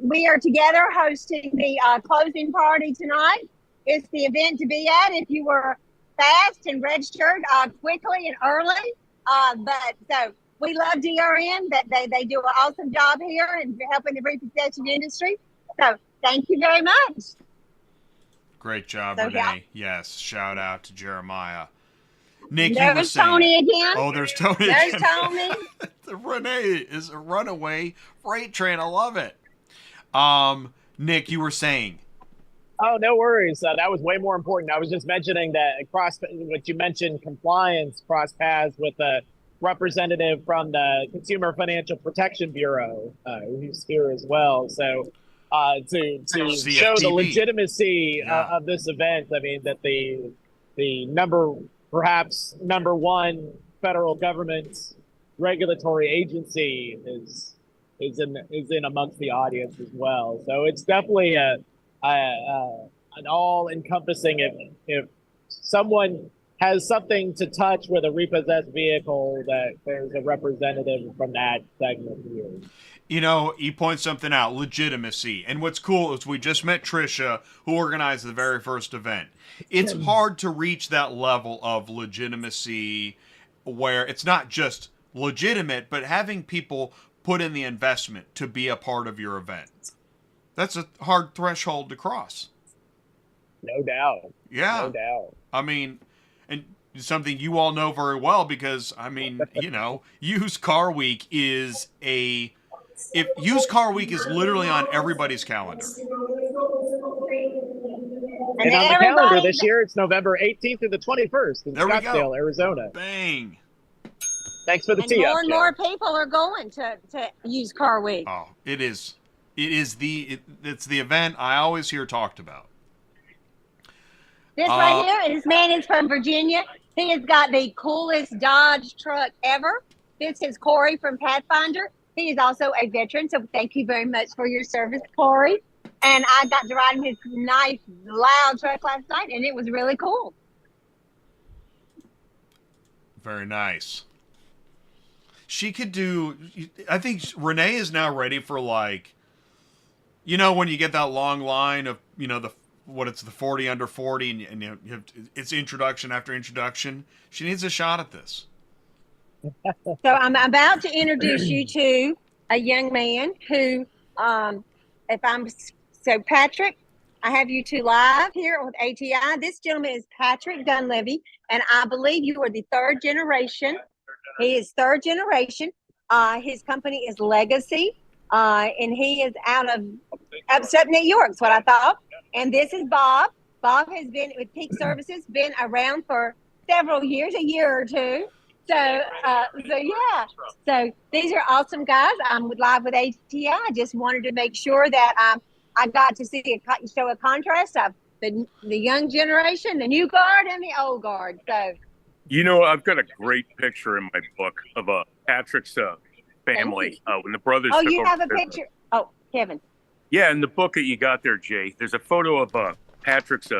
We are together hosting the closing party tonight. It's the event to be at if you were fast and registered quickly and early. But so we love DRN. That they do an awesome job here and helping the repossession industry. So thank you very much. Great job, So, Renee. yeah. Yes, shout out to Jeremiah. Nick, you were There's saying. Tony again. Oh, there's Tony There's again. Tony. Renee is a runaway freight train. I love it. Nick, you were saying. Oh, no worries. That was way more important. I was just mentioning that what you mentioned, compliance, cross paths with a representative from the Consumer Financial Protection Bureau, who's here as well. So to show the legitimacy of this event, I mean, that the perhaps number one federal government regulatory agency is in amongst the audience as well. So it's definitely an all-encompassing. If someone has something to touch with a repossessed vehicle, that there's a representative from that segment here. You know, he points something out, legitimacy. And what's cool is we just met Tricia, who organized the very first event. It's hard to reach that level of legitimacy where it's not just legitimate, but having people put in the investment to be a part of your event. That's a hard threshold to cross. No doubt. Yeah. No doubt. I mean, and something you all know very well because, I mean, you know, Used Car Week is Used Car Week is literally on everybody's calendar. And on the calendar this year, it's November 18th through the 21st in Scottsdale, Arizona. Bang. Thanks for the And tee up, more and more people are going to Used Car Week. Oh, it's the event I always hear talked about. This right here, this man is from Virginia. He has got the coolest Dodge truck ever. This is Corey from Pathfinder. He is also a veteran, so thank you very much for your service, Corey. And I got to ride in his nice, loud truck last night, and it was really cool. Very nice. She could do. I think Renee is now ready for, like, you know, when you get that long line of, you know, the 40 under 40, and you have, it's introduction after introduction. She needs a shot at this. So I'm about to introduce you to a young man who, Patrick, I have you two live here with ATI. This gentleman is Patrick Dunleavy, and I believe you are the third generation. He is third generation. His company is Legacy, and he is out of upstate New York, is what I thought. And this is Bob. Bob has been with Peak Services, been around for several years, a year or two. So yeah. So these are awesome guys. I'm live with ATI. I just wanted to make sure that I got to show a contrast of the young generation, the new guard, and the old guard. So, you know, I've got a great picture in my book of Patrick's family when the brothers. Oh, took you over have a the business. picture. Oh, Kevin. Yeah, in the book that you got there, Jay, there's a photo of Patrick's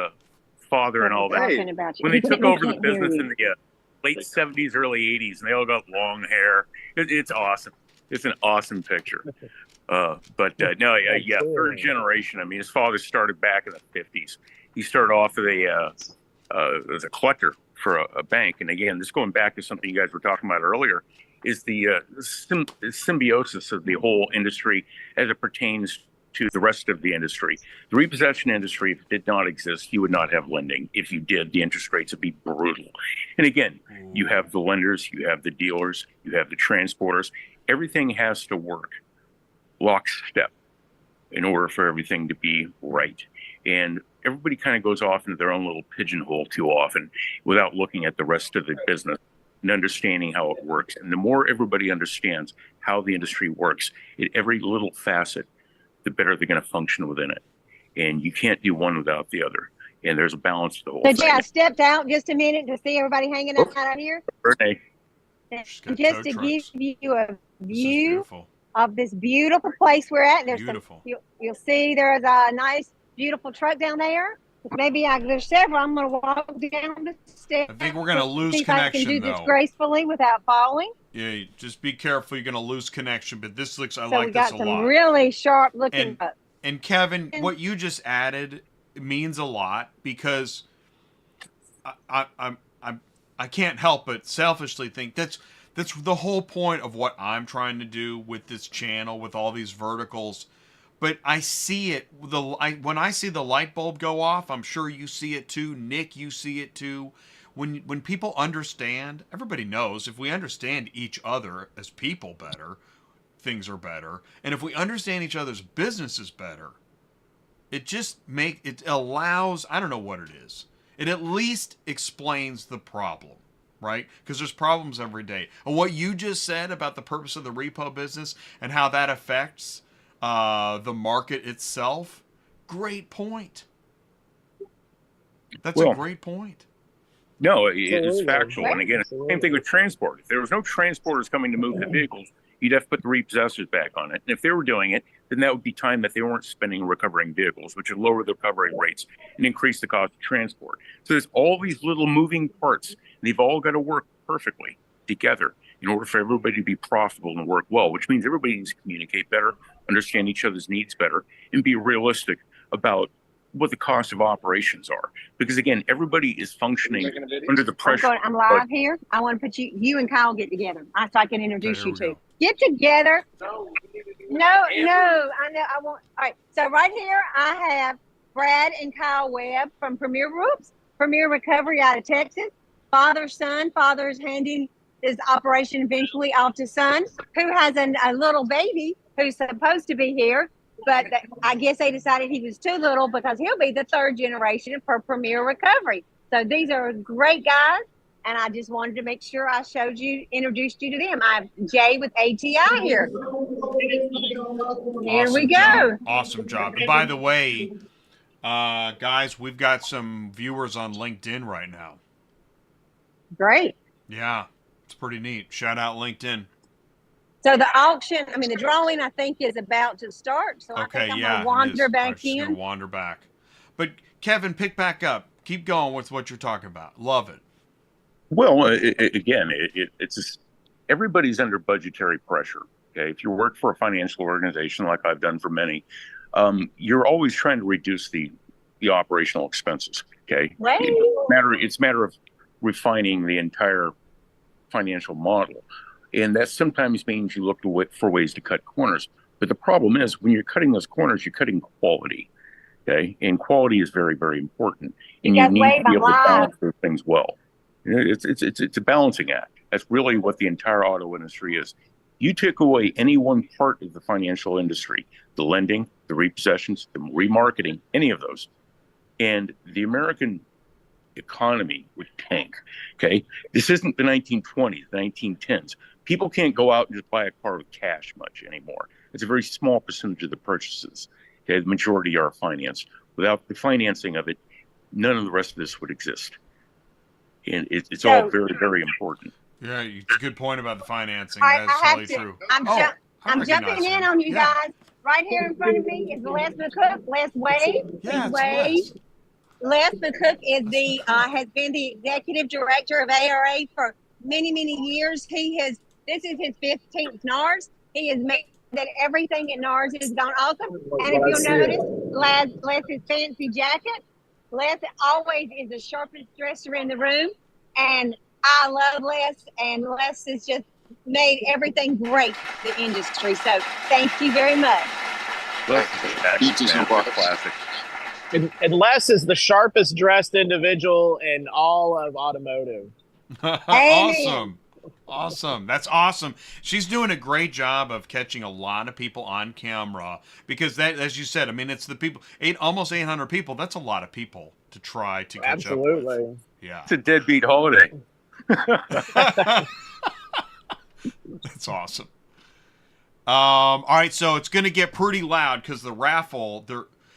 father and all that. When they took over the business in the late 70s, early 80s, and they all got long hair. It's awesome. It's an awesome picture. Third generation. I mean, his father started back in the 50s. He started off as a collector for a bank. And again, this going back to something you guys were talking about earlier, is the symbiosis of the whole industry as it pertains to the rest of the industry. The repossession industry, if it did not exist, you would not have lending. If you did, the interest rates would be brutal. And again, you have the lenders, you have the dealers, you have the transporters. Everything has to work lockstep in order for everything to be right. And everybody kind of goes off into their own little pigeonhole too often without looking at the rest of the business and understanding how it works. And the more everybody understands how the industry works in every little facet, the better they're going to function within it. And you can't do one without the other. And there's a balance to the whole So, thing. yeah, I stepped out just a minute to see everybody hanging out here. Renee. And just to give you a view beautiful. of this beautiful place we're at. There's Beautiful. you'll see there's a nice, beautiful truck down there. Maybe there's several. I'm going to walk down the stairs. I think we're going to lose see if I connection, can do though. this gracefully without falling. Yeah, just be careful. You're going to lose connection. But this looks, I So like we got this a some lot. really sharp looking. And Kevin, what you just added means a lot because I can't help but selfishly think that's the whole point of what I'm trying to do with this channel, with all these verticals. But I see it. When I see the light bulb go off, I'm sure you see it too. Nick, you see it too. When people understand, everybody knows if we understand each other as people better, things are better. And if we understand each other's businesses better, it allows, I don't know what it is. It at least explains the problem, right? Because there's problems every day. And what you just said about the purpose of the repo business and how that affects the market itself, great point. That's a great point. No, it's factual. And again, same thing with transport. If there was no transporters coming to move the vehicles, you'd have to put the repossessors back on it. And if they were doing it, then that would be time that they weren't spending recovering vehicles, which would lower the recovery rates and increase the cost of transport. So there's all these little moving parts, and they've all got to work perfectly together in order for everybody to be profitable and work well, which means everybody needs to communicate better, understand each other's needs better, and be realistic about what the cost of operations are. Because again, everybody is functioning under the pressure. I'm live here. I want to put you and Kyle get together so I can introduce you to. Get together. No, I know. I want. All right. So right here, I have Brad and Kyle Webb from Premier Recovery out of Texas. Father, son. Father is handing his operation eventually off to son, who has a little baby who's supposed to be here. But I guess they decided he was too little because he'll be the third generation for Premier Recovery. So these are great guys. And I just wanted to make sure I introduced you to them. I have Jay with ATI here. Here we go. Awesome job. And by the way, guys, we've got some viewers on LinkedIn right now. Great. Yeah, it's pretty neat. Shout out LinkedIn. So the auction, the drawing, I think, is about to start. So I think I'm going to wander back in. I'm going to wander back. But Kevin, pick back up. Keep going with what you're talking about. Love it. Well, it's just, everybody's under budgetary pressure. Okay, if you work for a financial organization like I've done for many, you're always trying to reduce the operational expenses. Okay, right. It's a matter of refining the entire financial model, and that sometimes means you look for ways to cut corners. But the problem is when you're cutting those corners, you're cutting quality. Okay, and quality is very, very important, and you need to be able to balance those things well. It's a balancing act. That's really what the entire auto industry is. You take away any one part of the financial industry, the lending, the repossessions, the remarketing, any of those, and the American economy would tank. Okay, this isn't the 1920s, the 1910s. People can't go out and just buy a car with cash much anymore. It's a very small percentage of the purchases. Okay, the majority are financed. Without the financing of it, none of the rest of this would exist. And it's all very, very important. Yeah, it's a good point about the financing. That's totally true. I'm jumping in on you guys. Right here in front of me is Les McCook. Les Wade. Yeah, Les McCook is has been the executive director of ARA for many, many years. This is his 15th NARS. He has made that everything at NARS has gone awesome. And if you'll notice, Les's fancy jacket. Les always is the sharpest dresser in the room, and I love Les, and Les has just made everything great, the industry. So thank you very much. Look, Beaches and bars. classic. And Les is the sharpest dressed individual in all of automotive. Awesome. That's awesome. She's doing a great job of catching a lot of people on camera because that, as you said, I mean, it's the people, almost 800 people. That's a lot of people to try to catch up with. Absolutely. Yeah. It's a deadbeat holiday. That's awesome. All right, so it's going to get pretty loud because the raffle.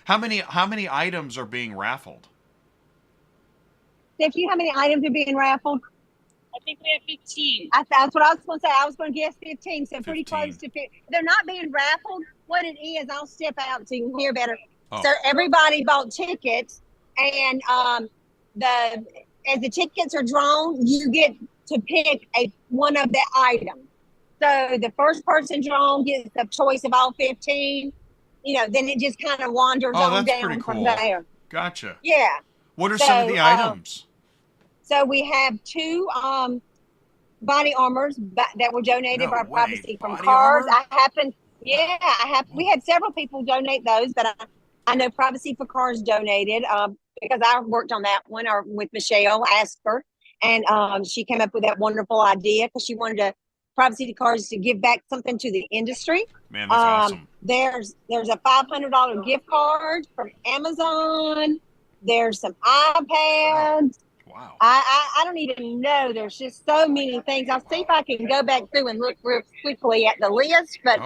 How many items are being raffled? Steph, you know how many items are being raffled? I think we have 15. That's what I was going to say. I was going to guess 15, so pretty 15. close to 50. They're not being raffled. What it is, I'll step out so you can hear better. Oh. So everybody bought tickets, and as the tickets are drawn, you get to pick one of the items. So the first person drawn gets the choice of all 15. Then it just kind of wanders on that's pretty down cool. from there. Gotcha. Yeah. What are some of the items? So we have 2 body armors that were donated by privacy from Body cars. armor? We had several people donate those, but I know Privacy for Cars donated because I worked on that one with Michelle Asper, and she came up with that wonderful idea because she wanted Privacy for Cars to give back something to the industry. Man, that's awesome. There's a $500 gift card from Amazon. There's some iPads. Wow. I don't even know. There's just so many things. I'll see if I can go back through and look real quickly at the list. But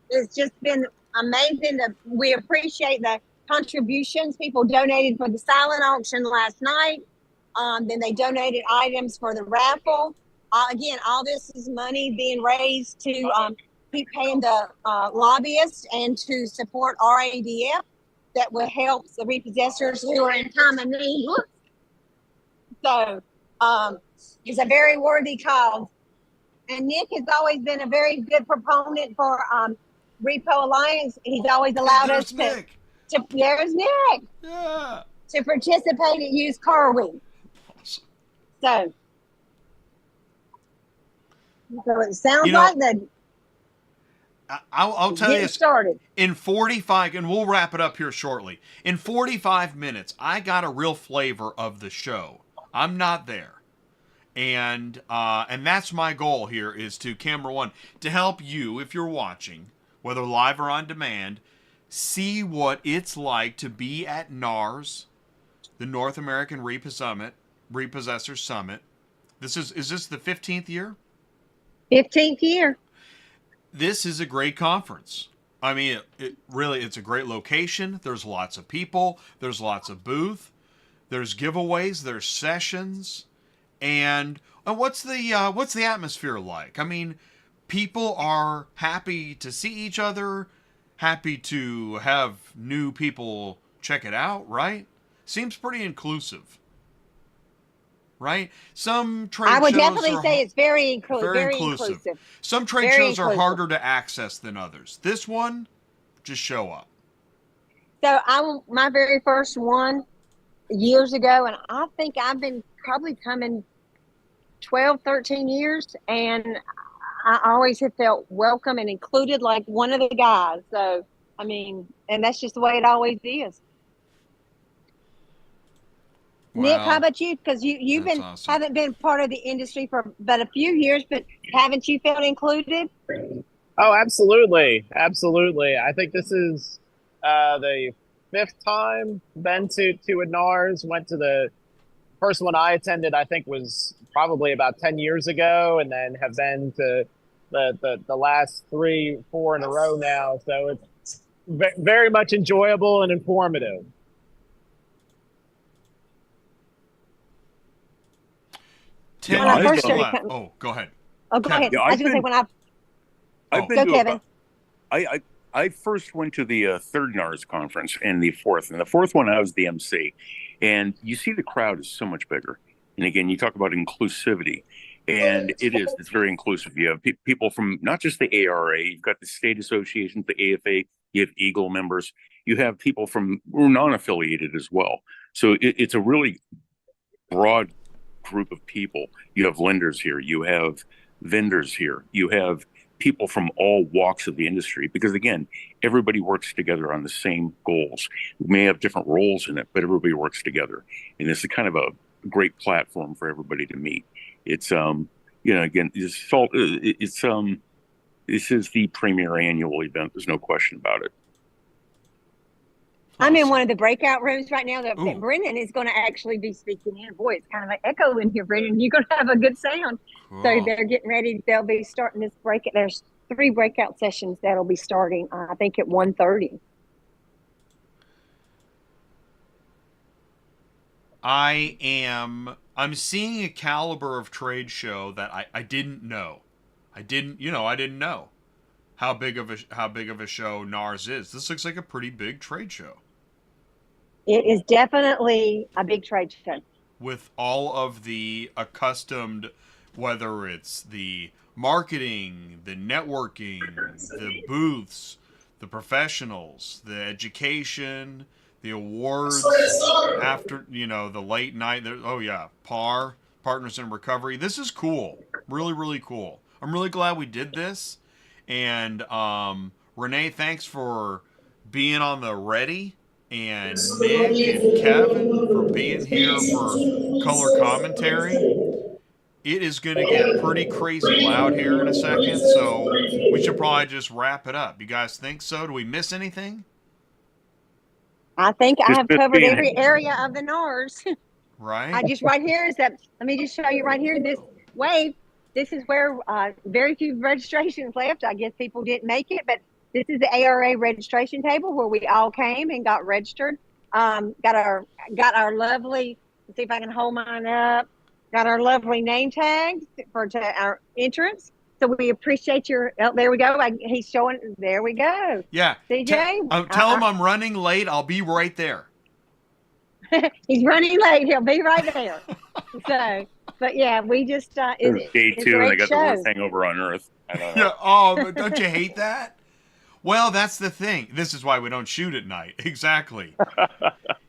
it's just been amazing. We appreciate the contributions. People donated for the silent auction last night. Then they donated items for the raffle. Again, all this is money being raised to keep paying the lobbyists and to support RADF. That will help the repossessors who are in time of need. So it's a very worthy cause. And Nick has always been a very good proponent for Repo Alliance. He's always allowed us to there's Nick. Yeah. To participate at Used Car Week. Awesome. So it sounds like that. I'll tell you, started. In 45, and we'll wrap it up here shortly. In 45 minutes, I got a real flavor of the show. I'm not there. And that's my goal here is to, camera one, to help you, if you're watching, whether live or on demand, see what it's like to be at NARS, the North American Repossessors Summit. Is this the 15th year? 15th year. This is a great conference. I mean, it's a great location. There's lots of people. There's lots of booth. There's giveaways. There's sessions. And what's the atmosphere like? I mean, people are happy to see each other, happy to have new people check it out, right? Seems pretty inclusive. Right? Some trade shows I would definitely say it's very inclusive. Very inclusive. Some trade shows are harder to access than others. This one, just show up. So my very first one years ago, and I think I've been probably coming 12, 13 years, and I always have felt welcome and included like one of the guys. So, I mean, and that's just the way it always is. Well, Nick, how about you? Because you've been awesome. Haven't been part of the industry for but a few years, but haven't you felt included? Oh, absolutely. I think this is the 5th time been to a NARS. Went to the first one I attended, I think was probably about 10 years ago, and then have been to the last 3, 4 in a row now. So it's very much enjoyable and informative. Go ahead. Oh, go ahead. Oh, go ahead. Yeah, I was going to say when I've been go, to Kevin. I first went to the third NARS conference and the fourth. And the fourth one, I was the MC. And you see the crowd is so much bigger. And again, you talk about inclusivity. And it's very inclusive. You have people from not just the ARA, you've got the state associations, the AFA, you have EGLE members, you have people from who are non-affiliated as well. So it's a really broad group of people. You have lenders here, you have vendors here, you have people from all walks of the industry, because again, everybody works together on the same goals. We may have different roles in it, but everybody works together, and it's a kind of a great platform for everybody to meet. It's again, this is the premier annual event. There's no question about it. I'm in one of the breakout rooms right now that Ooh. Brendan is going to actually be speaking in. Boy, it's kind of like echo in here, Brendan. You're going to have a good sound. Cool. So they're getting ready. They'll be starting this breakout. There's 3 breakout sessions that'll be starting, I think, at 1:30. I'm seeing a caliber of trade show that I didn't know. I didn't know how big of a show NARS is. This looks like a pretty big trade show. It is definitely a big trade show. With all of the accustomed, whether it's the marketing, the networking, the booths, the professionals, the education, the awards, after, the late night. Partners in Recovery. This is cool. Really, really cool. I'm really glad we did this. And Renee, thanks for being on the ready. And Nick and Kevin for being here for color commentary. It is going to get pretty crazy loud here in a second, so we should probably just wrap it up. You guys think so? Do we miss anything? I think I have covered every area of the NARS. Right. Right here is that. Let me just show you right here. This wave. This is where very few registrations left. I guess people didn't make it, but this is the ARA registration table where we all came and got registered. Got our lovely. Let's see if I can hold mine up. Got our lovely name tags for our entrance. So we appreciate your. Oh, there we go. He's showing. There we go. Yeah. CJ, tell him I'm running late. I'll be right there. He's running late. He'll be right there. So, but yeah, we just it's day 2 and I got the worst hangover on earth. I don't know. Yeah. Oh, don't you hate that? Well, that's the thing. This is why we don't shoot at night. Exactly.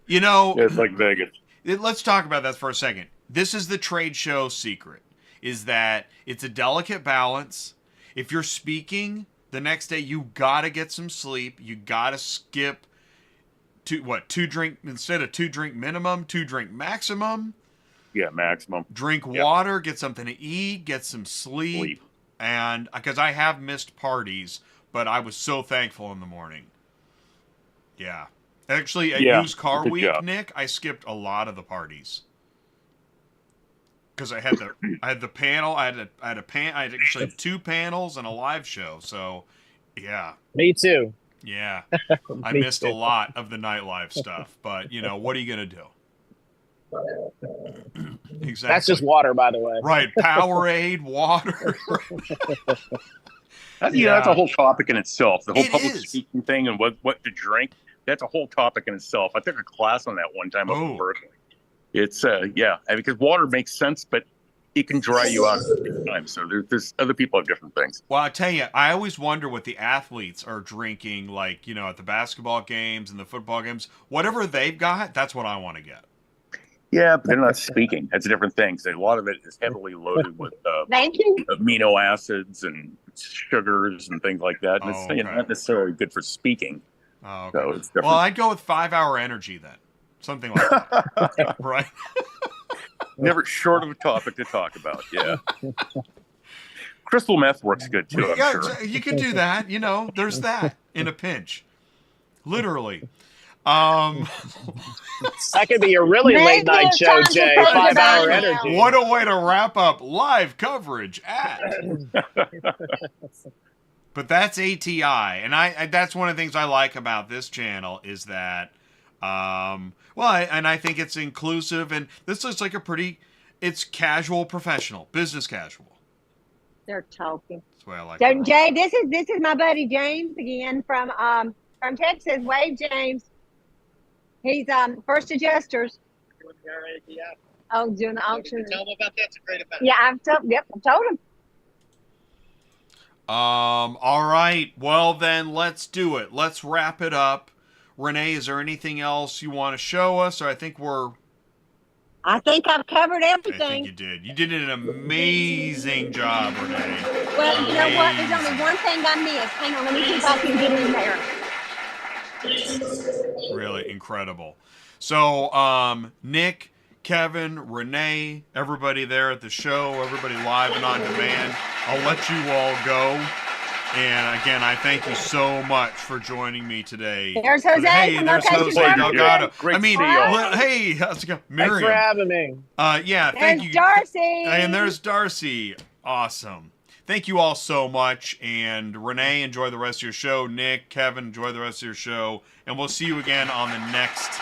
It's like Vegas. Let's talk about that for a second. This is the trade show secret, is that it's a delicate balance. If you're speaking the next day, you got to get some sleep. You got to skip 2 drink instead of 2 drink minimum, 2 drink maximum. Yeah, maximum. Drink water, get something to eat, get some sleep. And because I have missed parties, but I was so thankful in the morning. Yeah. Actually, at Used Car Week, Nick, I skipped a lot of the parties. Because I had the panel, I had actually 2 panels and a live show. So, yeah. Me too. Yeah. I missed a lot of the nightlife stuff, but what are you going to do? Exactly. That's just water, by the way. Right. Powerade, water. That's a whole topic in itself. The whole public speaking thing and what to drink. That's a whole topic in itself. I took a class on that one time up in Berkeley. It's because water makes sense, but it can dry you out at the same time. So there's other people have different things. Well, I tell you, I always wonder what the athletes are drinking, like at the basketball games and the football games. Whatever they've got, that's what I want to get. Yeah, but they're not speaking. That's a different thing. So a lot of it is heavily loaded with amino acids and sugars and things like that. And it's not necessarily good for speaking. Oh, okay. So it's different. Well, I'd go with 5 Hour Energy then. Something like that. Right? Never short of a topic to talk about. Yeah. Crystal meth works good too, I'm sure. You can do that. There's that in a pinch. Literally. That could be a really late night show, Jay. 5 Hour Energy. What a way to wrap up live coverage at. But that's ATI, and I that's one of the things I like about this channel is that, I think it's inclusive, and this looks like it's casual, professional, business casual. They're talking. That's the way I like So it. Jay, this is my buddy James again from Texas. Wave, James. He's First Adjusters. Oh, doing the auction. Tell them about that. It's a great event. Yeah, I've told him. All right. Well, then let's do it. Let's wrap it up. Renee, is there anything else you want to show us? Or I think I've covered everything. I think you did. You did an amazing job, Renee. Well, you know what? There's only one thing I missed. Hang on, let me see if I can get in there. Really incredible. So, Nick, Kevin, Renee, everybody there at the show, everybody live and on demand, I'll let you all go. And again, I thank you so much for joining me today. There's Jose. Hey, there's Jose Delgado. Great I mean, to see y'all. hey, how's it going? Thanks for Miriam. having me. Yeah, There's thank you. Darcy. And there's Darcy. Awesome. Thank you all so much. And Renee, enjoy the rest of your show. Nick, Kevin, enjoy the rest of your show. And we'll see you again on the next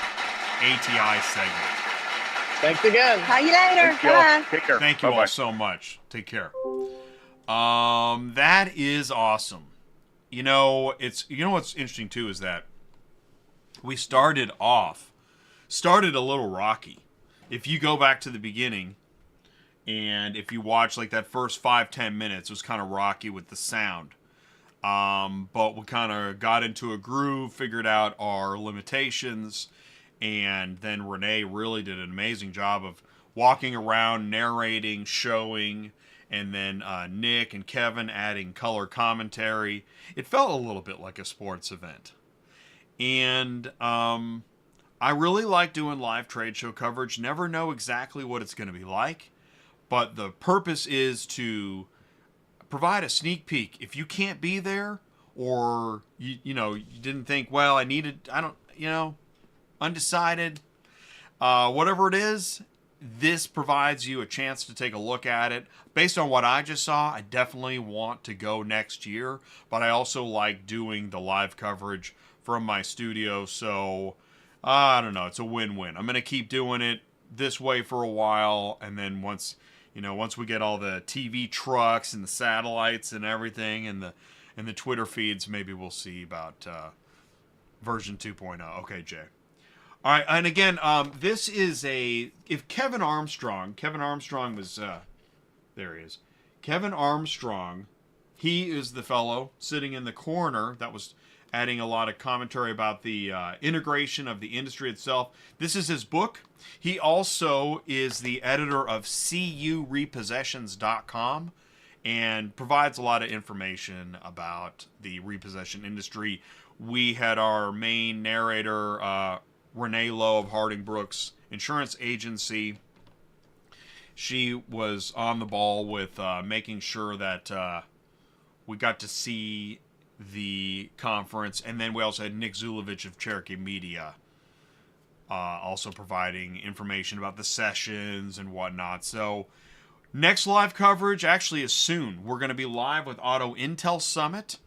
ATI segment. Thanks again. Talk you later. Thank you all. Bye. Take care. Thank you Bye-bye. all so much. Take care. That is awesome. You know, what's interesting too is that we started a little rocky. If you go back to the beginning and if you watch like that first 5-10 minutes, it was kind of rocky with the sound. But we kind of got into a groove, figured out our limitations, and then Renee really did an amazing job of walking around, narrating, showing, and then Nick and Kevin adding color commentary. It felt a little bit like a sports event. And I really like doing live trade show coverage. Never know exactly what it's going to be like, but the purpose is to provide a sneak peek. If you can't be there, or you didn't think, well, undecided, whatever it is, this provides you a chance to take a look at it. Based on what I just saw, I definitely want to go next year, but I also like doing the live coverage from my studio, so I don't know, it's a win-win. I'm going to keep doing it this way for a while, and then once we get all the TV trucks and the satellites and everything and the Twitter feeds, maybe we'll see about version 2.0. Okay, Jay. All right, and again, this is if Kevin Armstrong was, there he is. Kevin Armstrong, he is the fellow sitting in the corner that was adding a lot of commentary about the integration of the industry itself. This is his book. He also is the editor of curepossessions.com and provides a lot of information about the repossession industry. We had our main narrator, Renee Low of Harding Brooks Insurance Agency. She was on the ball with making sure that we got to see the conference. And then we also had Nick Zulovich of Cherokee Media also providing information about the sessions and whatnot. So next live coverage actually is soon. We're going to be live with Auto Intel Summit.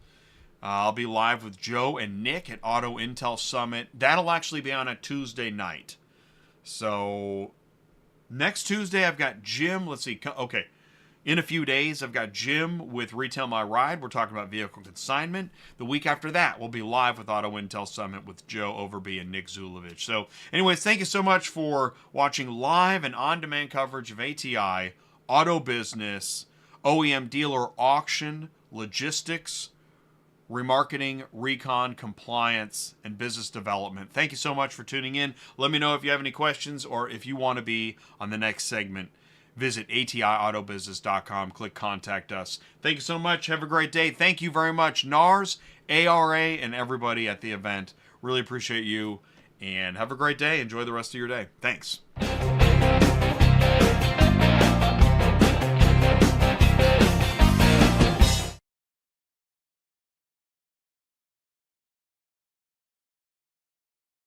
I'll be live with Joe and Nick at Auto Intel Summit. That'll actually be on a Tuesday night. So next Tuesday, I've got Jim. Let's see. Okay. In a few days, I've got Jim with Retail My Ride. We're talking about vehicle consignment. The week after that, we'll be live with Auto Intel Summit with Joe Overby and Nick Zulovich. So anyways, thank you so much for watching live and on-demand coverage of ATI, auto business, OEM dealer auction, logistics, remarketing, recon, compliance, and business development. Thank you so much for tuning in. Let me know if you have any questions or if you want to be on the next segment. Visit ATIAutobusiness.com. Click Contact Us. Thank you so much. Have a great day. Thank you very much, NARS, ARA, and everybody at the event. Really appreciate you, and have a great day. Enjoy the rest of your day. Thanks.